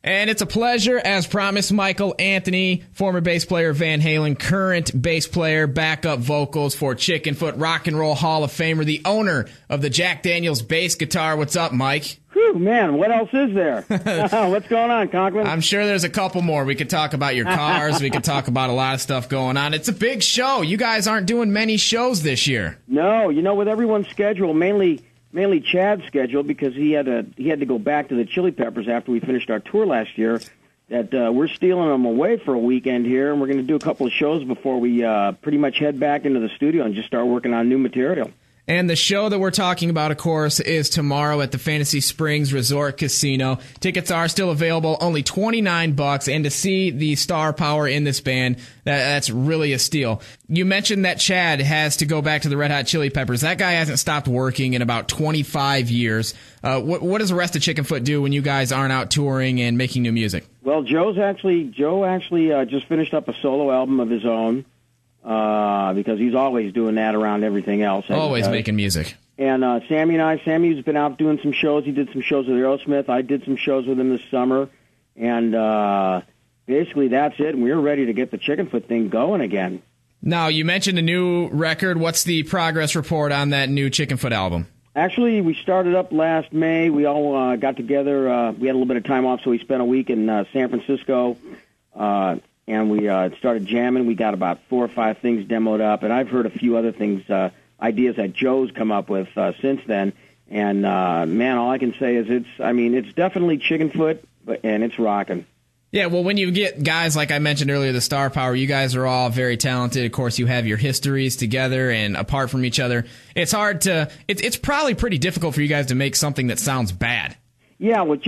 And it's a pleasure, as promised, Michael Anthony, former bass player of Van Halen, current bass player, backup vocals for Chickenfoot, Rock and Roll Hall of Famer, the owner of the Jack Daniels bass guitar. What's up, Mike? Whew, man, what else is there? What's going on, Conklin? I'm sure there's a couple more. We could talk about your cars. We could talk about a lot of stuff going on. It's a big show. You guys aren't doing many shows this year. No, with everyone's schedule, mainly Chad's schedule, because he had to go back to the Chili Peppers after we finished our tour last year, that we're stealing them away for a weekend here, and we're going to do a couple of shows before we pretty much head back into the studio and just start working on new material. And the show that we're talking about, of course, is tomorrow at the Fantasy Springs Resort Casino. Tickets are still available, only $29, and to see the star power in this band, that's really a steal. You mentioned that Chad has to go back to the Red Hot Chili Peppers. That guy hasn't stopped working in about 25 years. What does the rest of Chickenfoot do when you guys aren't out touring and making new music? Well, Joe actually just finished up a solo album of his own. Because he's always doing that around everything else. Always making music. And Sammy's been out doing some shows. He did some shows with Aerosmith. I did some shows with him this summer. And basically that's it. And we're ready to get the Chickenfoot thing going again. Now, you mentioned a new record. What's the progress report on that new Chickenfoot album? Actually, we started up last May. We all got together. We had a little bit of time off, so we spent a week in San Francisco. And we started jamming. We got about 4 or 5 things demoed up, and I've heard a few other things, ideas that Joe's come up with since then. And man, all I can say is it's definitely Chickenfoot, and it's rocking. Yeah, well, when you get guys like I mentioned earlier, the star power, you guys are all very talented. Of course, you have your histories together and apart from each other. It's hard to. It's probably pretty difficult for you guys to make something that sounds bad. Yeah, well,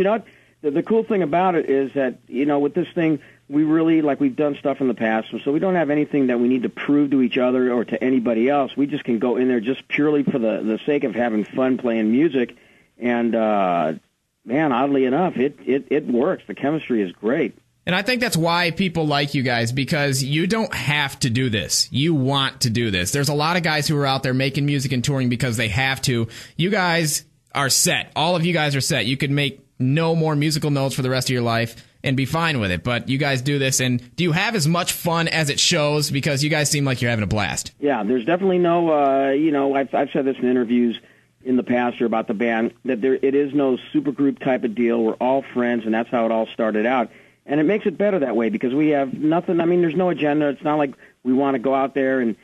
the cool thing about it is that with this thing, we really, we've done stuff in the past, so we don't have anything that we need to prove to each other or to anybody else. We just can go in there just purely for the sake of having fun playing music. And, man, oddly enough, it works. The chemistry is great. And I think that's why people like you guys, because you don't have to do this. You want to do this. There's a lot of guys who are out there making music and touring because they have to. You guys are set. All of you guys are set. You could make no more musical notes for the rest of your life and be fine with it. But you guys do this, and do you have as much fun as it shows? Because you guys seem like you're having a blast. Yeah, there's definitely no, I've said this in interviews in the past or about the band, that it is no supergroup type of deal. We're all friends, and that's how it all started out. And it makes it better that way because we have nothing, there's no agenda. It's not like we want to go out there and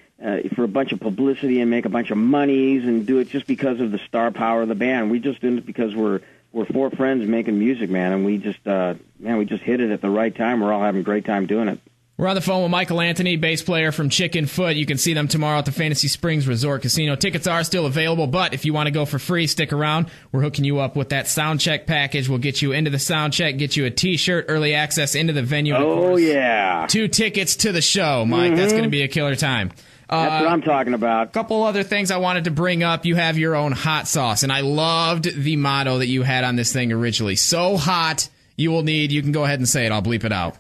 for a bunch of publicity and make a bunch of monies and do it just because of the star power of the band. We just do it because we're 4 friends making music, man, and we just hit it at the right time. We're all having a great time doing it. We're on the phone with Michael Anthony, bass player from Chickenfoot. You can see them tomorrow at the Fantasy Springs Resort Casino. Tickets are still available, but if you want to go for free, stick around. We're hooking you up with that sound check package. We'll get you into the sound check, get you a T-shirt, early access into the venue. And of course, yeah. 2 tickets to the show, Mike. Mm-hmm. That's going to be a killer time. That's what I'm talking about. A couple other things I wanted to bring up. You have your own hot sauce, and I loved the motto that you had on this thing originally. So hot, you can go ahead and say it. I'll bleep it out.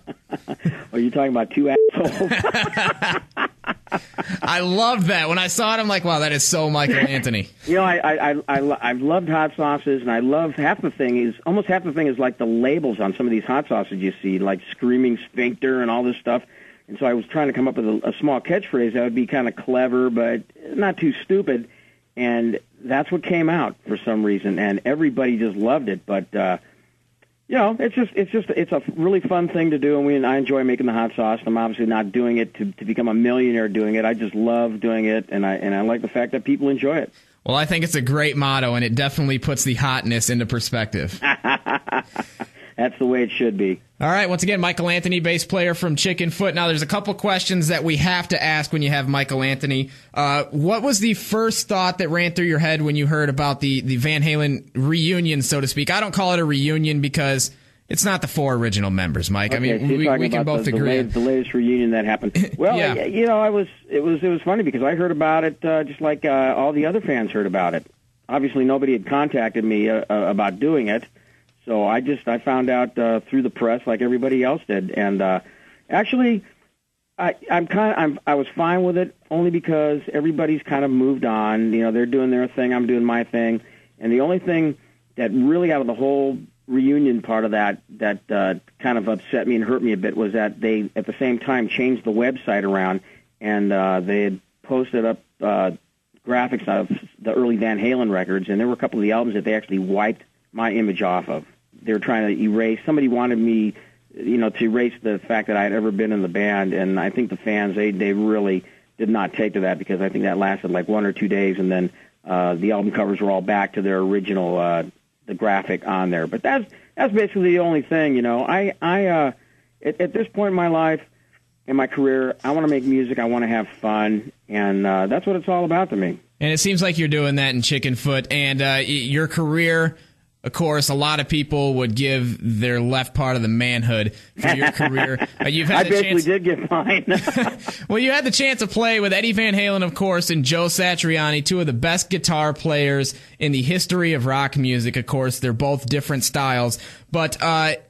Are you talking about 2 assholes? I loved that. When I saw it, I'm like, wow, that is so Michael Anthony. I've loved hot sauces, and I love almost half the thing is like the labels on some of these hot sauces you see, like Screaming Sphincter and all this stuff. And so I was trying to come up with a small catchphrase that would be kind of clever, but not too stupid. And that's what came out for some reason, and everybody just loved it. But it's a really fun thing to do, and I enjoy making the hot sauce. I'm obviously not doing it to become a millionaire doing it. I just love doing it, and I like the fact that people enjoy it. Well, I think it's a great motto, and it definitely puts the hotness into perspective. That's the way it should be. All right, once again, Michael Anthony, bass player from Chickenfoot. Now, there's a couple questions that we have to ask when you have Michael Anthony. What was the first thought that ran through your head when you heard about the Van Halen reunion, so to speak? I don't call it a reunion because it's not the 4 original members, Mike. Okay, we can both agree. The latest reunion that happened. Well, yeah. It was funny because I heard about it just like all the other fans heard about it. Obviously, nobody had contacted me about doing it. So I found out through the press like everybody else did, and actually, I was fine with it only because everybody's kind of moved on. They're doing their thing, I'm doing my thing, and the only thing that really out of the whole reunion part of that kind of upset me and hurt me a bit was that they, at the same time, changed the website around, and they had posted up graphics of the early Van Halen records, and there were a couple of the albums that they actually wiped my image off of. They were trying to erase. Somebody wanted me, to erase the fact that I had ever been in the band, and I think the fans, they really did not take to that, because I think that lasted like 1 or 2 days, and then the album covers were all back to their original the graphic on there. But that's basically the only thing. I at this point in my life, in my career, I want to make music. I want to have fun, and that's what it's all about to me. And it seems like you're doing that in Chickenfoot, and your career. Of course, a lot of people would give their left part of the manhood for your career. You've had I basically did get mine. Well, you had the chance to play with Eddie Van Halen, of course, and Joe Satriani, two of the best guitar players in the history of rock music. Of course, they're both different styles. But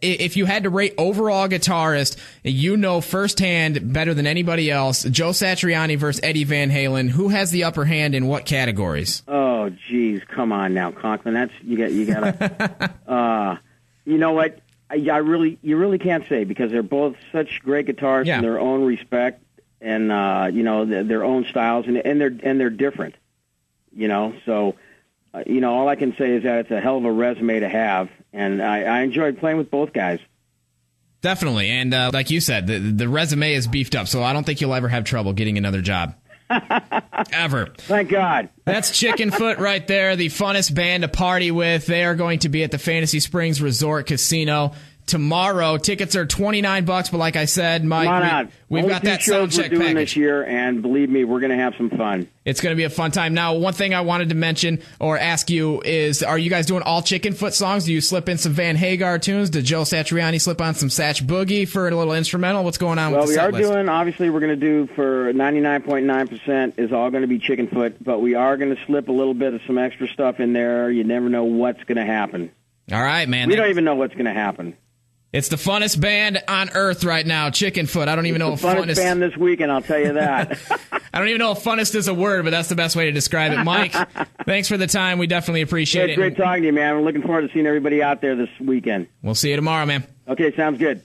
if you had to rate overall guitarist, firsthand, better than anybody else, Joe Satriani versus Eddie Van Halen, who has the upper hand in what categories? Oh, geez, come on now, Conklin. That's you gotta. You know what? You really can't say, because they're both such great guitarists in their own respect, and their own styles, and they're different. So all I can say is that it's a hell of a resume to have, and I enjoyed playing with both guys. Definitely, and like you said, the resume is beefed up, so I don't think you'll ever have trouble getting another job. Ever. Thank God. That's Chickenfoot right there, the funnest band to party with. They are going to be at the Fantasy Springs Resort Casino tomorrow. Tickets are $29, but like I said, Mike, we've got that sound check we're doing package this year, and believe me, we're going to have some fun. It's going to be a fun time. Now, one thing I wanted to mention or ask you is, are you guys doing all Chickenfoot songs? Do you slip in some Van Hagar tunes? Did Joe Satriani slip on some Satch Boogie for a little instrumental? What's going on with the set list? Obviously, we're going to do for 99.9% is all going to be Chickenfoot, but we are going to slip a little bit of some extra stuff in there. You never know what's going to happen. All right, man. We don't even know what's going to happen. It's the funnest band on earth right now, Chickenfoot. I don't even know if funnest... It's the funnest band this weekend, I'll tell you that. I don't even know if funnest is a word, but that's the best way to describe it. Mike, thanks for the time. We definitely appreciate it. It's great talking to you, man. We're looking forward to seeing everybody out there this weekend. We'll see you tomorrow, man. Okay, sounds good.